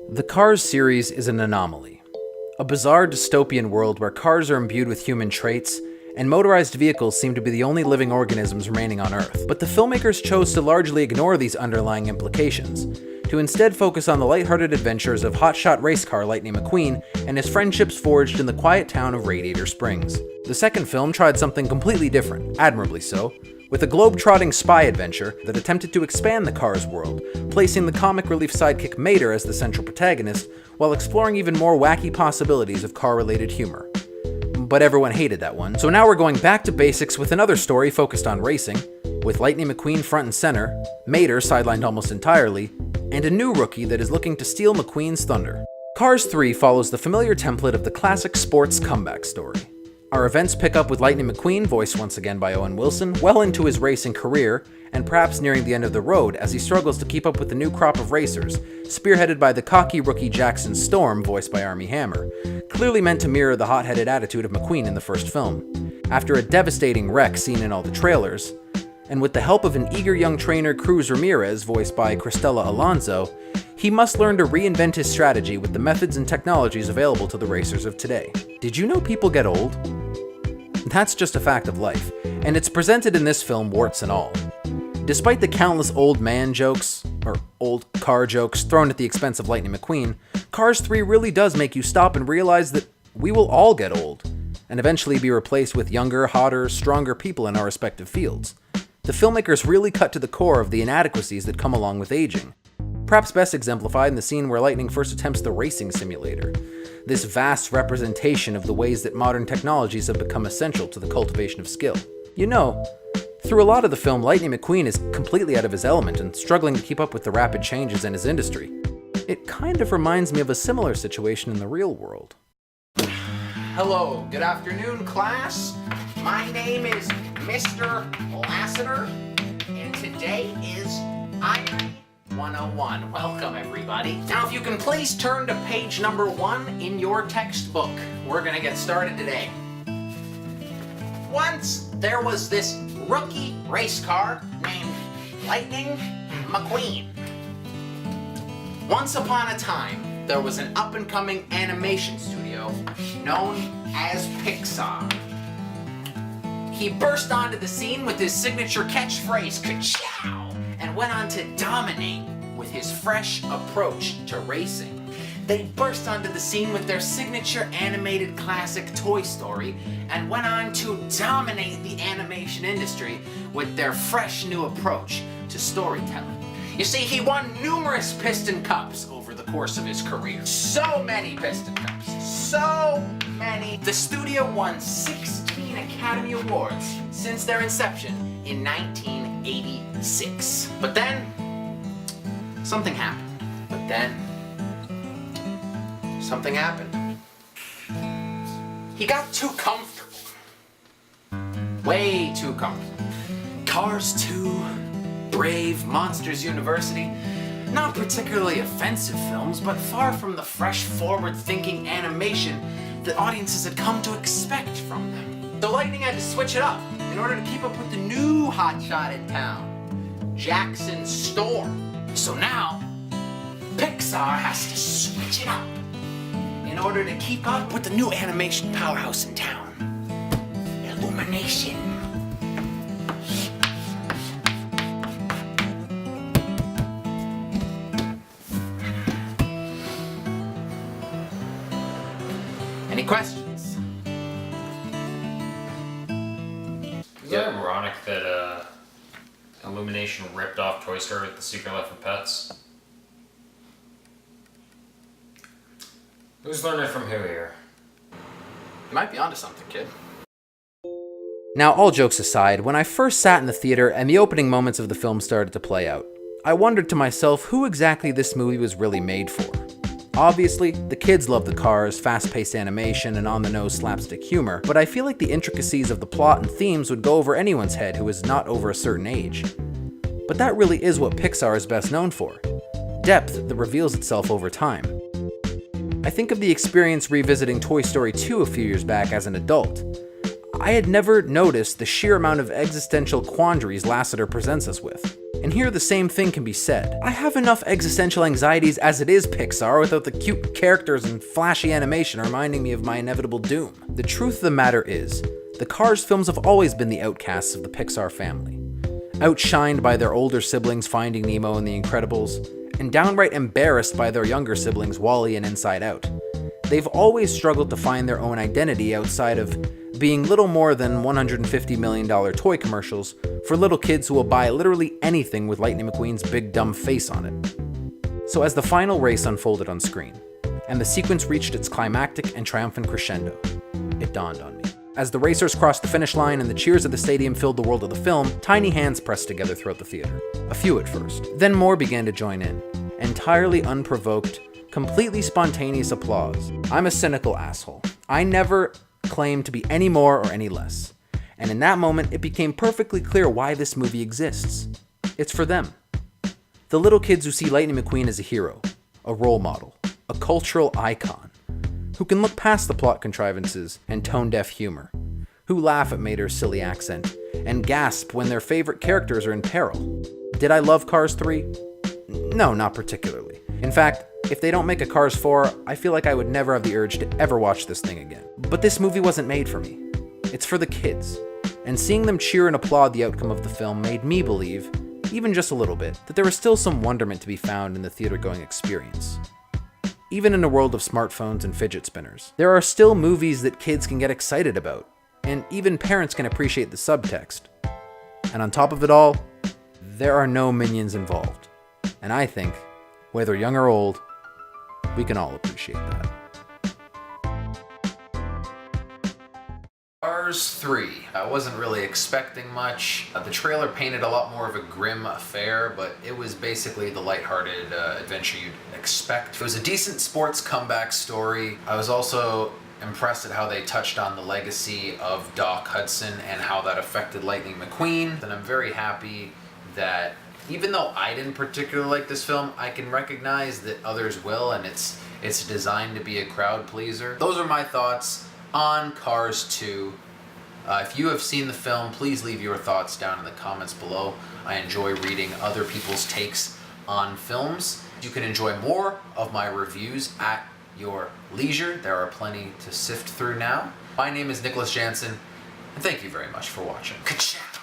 The Cars series is an anomaly. A bizarre dystopian world where cars are imbued with human traits, and motorized vehicles seem to be the only living organisms remaining on Earth. But the filmmakers chose to largely ignore these underlying implications, to instead focus on the lighthearted adventures of hotshot race car Lightning McQueen and his friendships forged in the quiet town of Radiator Springs. The second film tried something completely different, admirably so, with a globe-trotting spy adventure that attempted to expand the Cars world, placing the comic relief sidekick Mater as the central protagonist, while exploring even more wacky possibilities of car-related humor. But everyone hated that one, so now we're going back to basics with another story focused on racing, with Lightning McQueen front and center, Mater sidelined almost entirely, and a new rookie that is looking to steal McQueen's thunder. Cars 3 follows the familiar template of the classic sports comeback story. Our events pick up with Lightning McQueen, voiced once again by Owen Wilson, well into his racing career, and perhaps nearing the end of the road as he struggles to keep up with the new crop of racers, spearheaded by the cocky rookie Jackson Storm, voiced by Armie Hammer, clearly meant to mirror the hot-headed attitude of McQueen in the first film. After a devastating wreck seen in all the trailers, and with the help of an eager young trainer Cruz Ramirez, voiced by Cristela Alonso, he must learn to reinvent his strategy with the methods and technologies available to the racers of today. Did you know people get old? That's just a fact of life, and it's presented in this film warts and all. Despite the countless old man jokes, or old car jokes, thrown at the expense of Lightning McQueen, Cars 3 really does make you stop and realize that we will all get old, and eventually be replaced with younger, hotter, stronger people in our respective fields. The filmmakers really cut to the core of the inadequacies that come along with aging. Perhaps best exemplified in the scene where Lightning first attempts the racing simulator. This vast representation of the ways that modern technologies have become essential to the cultivation of skill. You know, through a lot of the film, Lightning McQueen is completely out of his element and struggling to keep up with the rapid changes in his industry. It kind of reminds me of a similar situation in the real world. Hello, good afternoon, class. My name is Mr. Lassiter, and today is Iron 101. Welcome, everybody. Now, if you can please turn to page number 1 in your textbook. We're gonna get started today. Once there was this rookie race car named Lightning McQueen. Once upon a time, there was an up-and-coming animation studio known as Pixar. He burst onto the scene with his signature catchphrase, "Ka-chow!" and went on to dominate with his fresh approach to racing. They burst onto the scene with their signature animated classic Toy Story and went on to dominate the animation industry with their fresh new approach to storytelling. You see, he won numerous Piston Cups over the course of his career. So many Piston Cups. So many. The studio won 16 Academy Awards since their inception in 1986. But then, something happened. He got too comfortable. Way too comfortable. Cars 2, Brave, Monsters University, not particularly offensive films, but far from the fresh, forward-thinking animation that audiences had come to expect from them. So Lightning had to switch it up in order to keep up with the new hotshot in town, Jackson Storm. So now, Pixar has to switch it up in order to keep up with the new animation powerhouse in town, Illumination. Any questions? Is it ironic that Illumination ripped off Toy Story with The Secret Life of Pets? Who's learning from who here? You might be onto something, kid. Now, all jokes aside, when I first sat in the theater and the opening moments of the film started to play out, I wondered to myself who exactly this movie was really made for. Obviously, the kids love the cars, fast-paced animation, and on-the-nose slapstick humor, but I feel like the intricacies of the plot and themes would go over anyone's head who is not over a certain age. But that really is what Pixar is best known for. Depth that reveals itself over time. I think of the experience revisiting Toy Story 2 a few years back as an adult. I had never noticed the sheer amount of existential quandaries Lasseter presents us with. And here the same thing can be said. I have enough existential anxieties as it is, Pixar, without the cute characters and flashy animation reminding me of my inevitable doom. The truth of the matter is, the Cars films have always been the outcasts of the Pixar family. Outshined by their older siblings Finding Nemo and The Incredibles, and downright embarrassed by their younger siblings Wall-E and Inside Out. They've always struggled to find their own identity outside of being little more than $150 million toy commercials for little kids who will buy literally anything with Lightning McQueen's big dumb face on it. So as the final race unfolded on screen, and the sequence reached its climactic and triumphant crescendo, it dawned on me. As the racers crossed the finish line and the cheers of the stadium filled the world of the film, tiny hands pressed together throughout the theater. A few at first. Then more began to join in. Entirely unprovoked, completely spontaneous applause. I'm a cynical asshole. I never claim to be any more or any less. And in that moment, it became perfectly clear why this movie exists. It's for them. The little kids who see Lightning McQueen as a hero, a role model, a cultural icon, who can look past the plot contrivances and tone-deaf humor, who laugh at Mater's silly accent, and gasp when their favorite characters are in peril. Did I love Cars 3? No, not particularly. In fact, if they don't make a Cars 4, I feel like I would never have the urge to ever watch this thing again. But this movie wasn't made for me. It's for the kids. And seeing them cheer and applaud the outcome of the film made me believe, even just a little bit, that there was still some wonderment to be found in the theater-going experience. Even in a world of smartphones and fidget spinners, there are still movies that kids can get excited about, and even parents can appreciate the subtext. And on top of it all, there are no minions involved. And I think, whether young or old, we can all appreciate that. Cars 3. I wasn't really expecting much. The trailer painted a lot more of a grim affair, but it was basically the lighthearted adventure you'd expect. It was a decent sports comeback story. I was also impressed at how they touched on the legacy of Doc Hudson and how that affected Lightning McQueen. And I'm very happy that even though I didn't particularly like this film, I can recognize that others will, and it's designed to be a crowd pleaser. Those are my thoughts on Cars 2. If you have seen the film, please leave your thoughts down in the comments below. I enjoy reading other people's takes on films. You can enjoy more of my reviews at your leisure. There are plenty to sift through now. My name is Nicholas Jansen, and thank you very much for watching. Ka-chow.